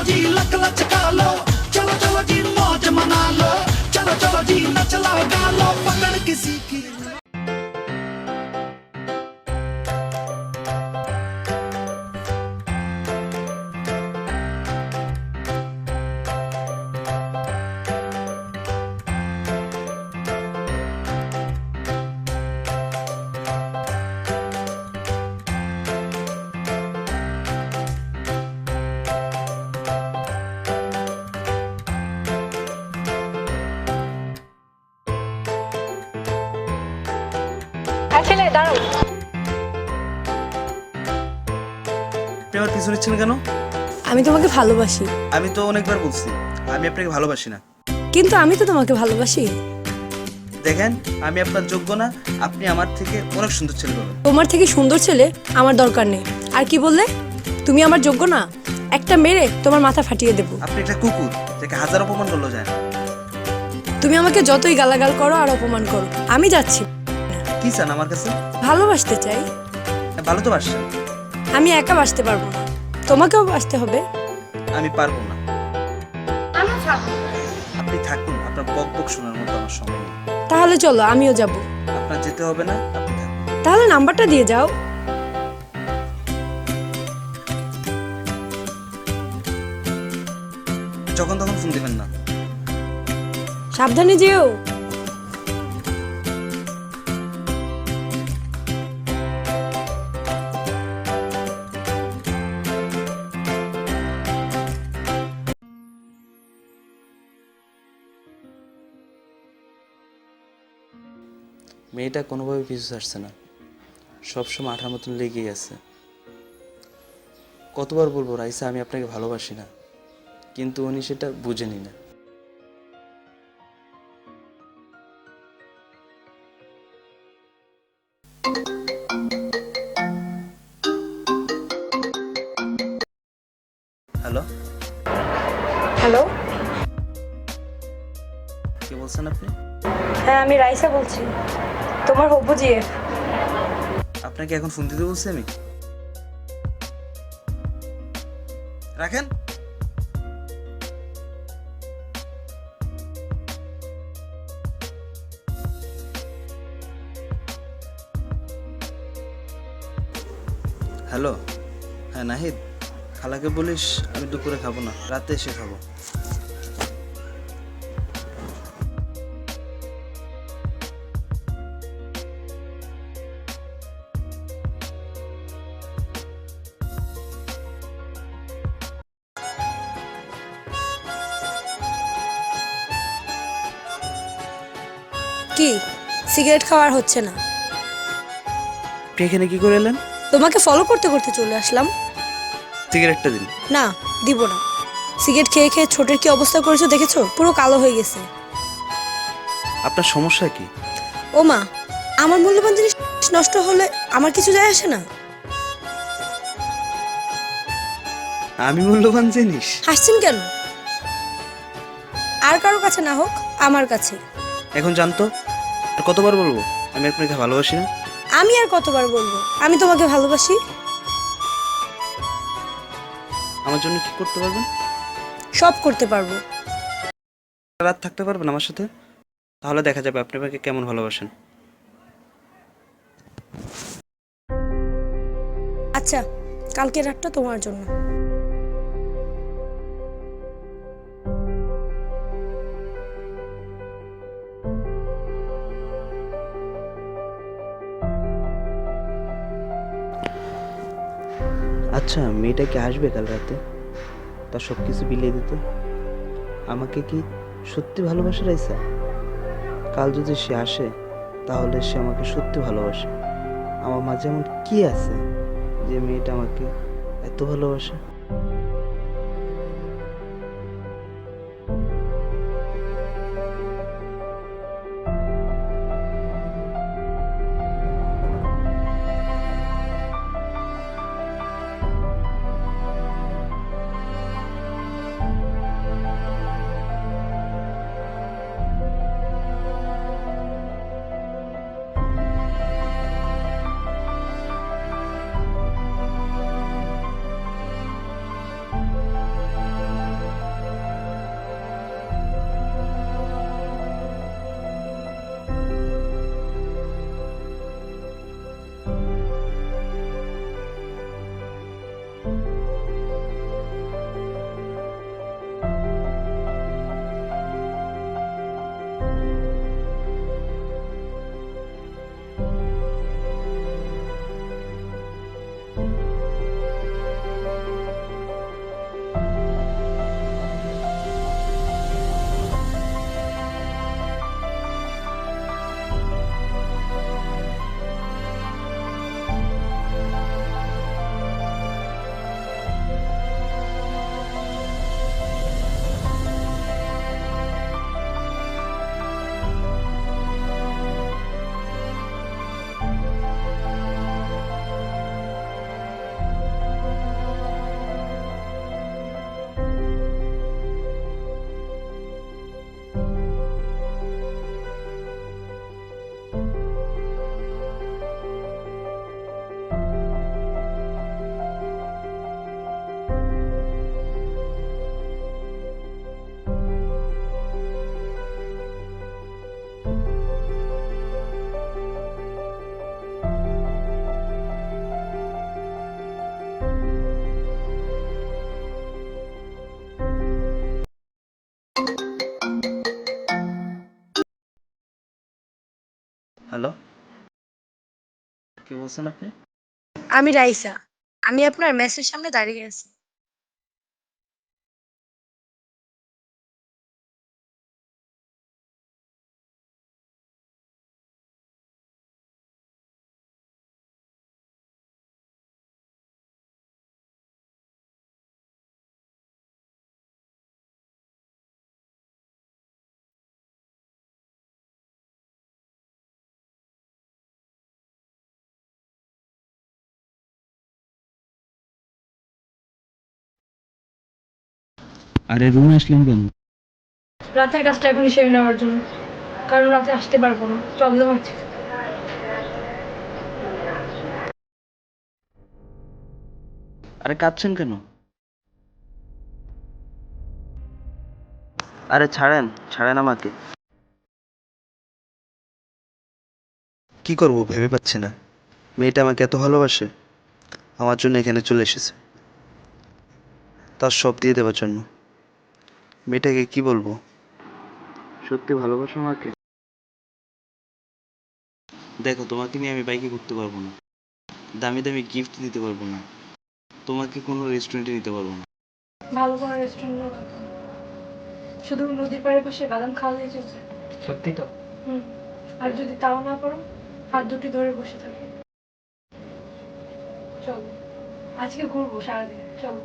जी luck लचका लो, चलो चलो जी मौज मना लो, चलो चलो जी नच लो गा लो, पकड़ किसी की। ছেলে দাঁড়াও। আপনি আমার পিছু নিচ্ছেন কেন? আমি তোমাকে ভালোবাসি। আমি তো অনেকবার বলছি আমি আপনাকে ভালোবাসি না। কিন্তু আমি তো তোমাকে ভালোবাসি। দেখেন আমি আপনার যোগ্য না, আপনি আমার থেকে অনেক সুন্দর ছেলে পাবেন। তোমার থেকে সুন্দর ছেলে আমার দরকার নেই। আর কি বললে? তুমি আমার যোগ্য না? একটা মেরে তোমার মাথা ফাটিয়ে দেব। আপনি একটা কুকুর, যাকে হাজার অপমান করলো যায় না। তুমি আমাকে যতই গালাগাল করো আর অপমান করো, আমি যাচ্ছি। কি চান আমার কাছে? ভালোবাসতে চাই। ভালো তো বাসছেন। আমি একা বাসতে পারবো না, তোমাকেও বাসতে হবে। আমি পারবো না। আপনি থাকুন, আপনার বক বক শোনার মতো আমার সময় নেই। তাহলে চলো, আমিও যাব। আপনার যেতে হবে না, আপনি থাকুন। তাহলে নাম্বারটা দিয়ে যাও। যখন তখন ফোন দিবেন না। সাবধানে যেও। মেয়েটা কোনোভাবে পিছু ছাড়ছে না, সবসময় আঠার মতন লেগেই আছে। কতবার বলবো রাইসা আমি আপনাকে ভালোবাসি না, কিন্তু উনি সেটা বুঝেনি না। হ্যালো হ্যালো, কে বলছেন আপনি? হ্যাঁ আমি রাইসা বলছি, তোমার হবু জিএফ। আপনাকে এখন ফোন দিতে বলছি আমি? রাখেন। হ্যালো, হ্যাঁ নাহিদ, খালাকে বলিস আমি দুপুরে খাবো না, রাতে এসে খাবো। কি সিগারেট খাওয়ার হচ্ছে না? আপনি এখানে কি করে এলেন? তোমাকে ফলো করতে করতে চলে আসলাম। সিগারেটটা দিন। না, দিব না। সিগারেট খেয়ে খেয়ে ছোটের কি অবস্থা করেছো দেখেছো? পুরো কালো হয়ে গেছে। আপনার সমস্যা কি? ও মা, আমার মূল্যবান জিনিস নষ্ট হলে আমার কিছু যায় আসে না। আমি মূল্যবান জিনিস? হাসছেন কেন? আর কারো কাছে না হোক, আমার কাছে। এখন জানতো আর কতবার বলবো আমি আপনাকে ভালোবাসি না? আমি আর কতবার বলবো আমি তোমাকে ভালোবাসি? আমার জন্য কি করতে পারবেন? সব করতে পারবো। রাত থাকতে পারবেন আমার সাথে? তাহলে দেখা যাবে আপনি আমাকে কেমন ভালোবাসেন। আচ্ছা, কালকে রাতটা তোমার জন্য। আচ্ছা, মেয়েটা কি আসবে কাল রাতে? তার সব কিছু বিলিয়ে দিতে? আমাকে কি সত্যি ভালোবাসে রাইসা? কাল যদি সে আসে তাহলে সে আমাকে সত্যি ভালোবাসে। আমার মাঝে এমন কি আছে যে মেয়েটা আমাকে এত ভালোবাসে? হ্যালো, কে বলছেন আপনি? আমি রাইসা। আমি আপনার মেসের সামনে দাঁড়িয়ে আছি। আরে রুমে আসলেন কেন? রাতের কাজটা এখন সেরে নেওয়ার জন্য, কারণ রাতে আসতে পারবো না, প্রবলেম আছে। আরে কাঁদছেন কেন? আরে ছাড়েন, ছাড়েন আমাকে। কি করব ভেবে পাচ্ছি না। মেয়েটা আমাকে এত ভালোবাসে, আমার জন্য এখানে চলে এসেছে, তার সব দিয়ে দেওয়ার জন্য। মেয়েটাকে কি বলবো? সত্যি ভালোবাসো আমাকে? দেখো, তোমাকে নিয়ে আমি বাইকে ঘুরতে পারবো না, দামি দামি গিফট দিতে পারবো না, তোমাকে কোনো রেস্টুরেন্টে নিতে পারবো না। ভালো কোনো রেস্টুরেন্ট, শুধু নদীর পাড়ে বসে বাদাম খাওয়ালেই চলছে। সত্যি তো? হুম। আর যদি তাও না পারো, হাত দুটি ধরে বসে থাকো। চলো, আজকে ঘুরবো সারাদিন, চলো।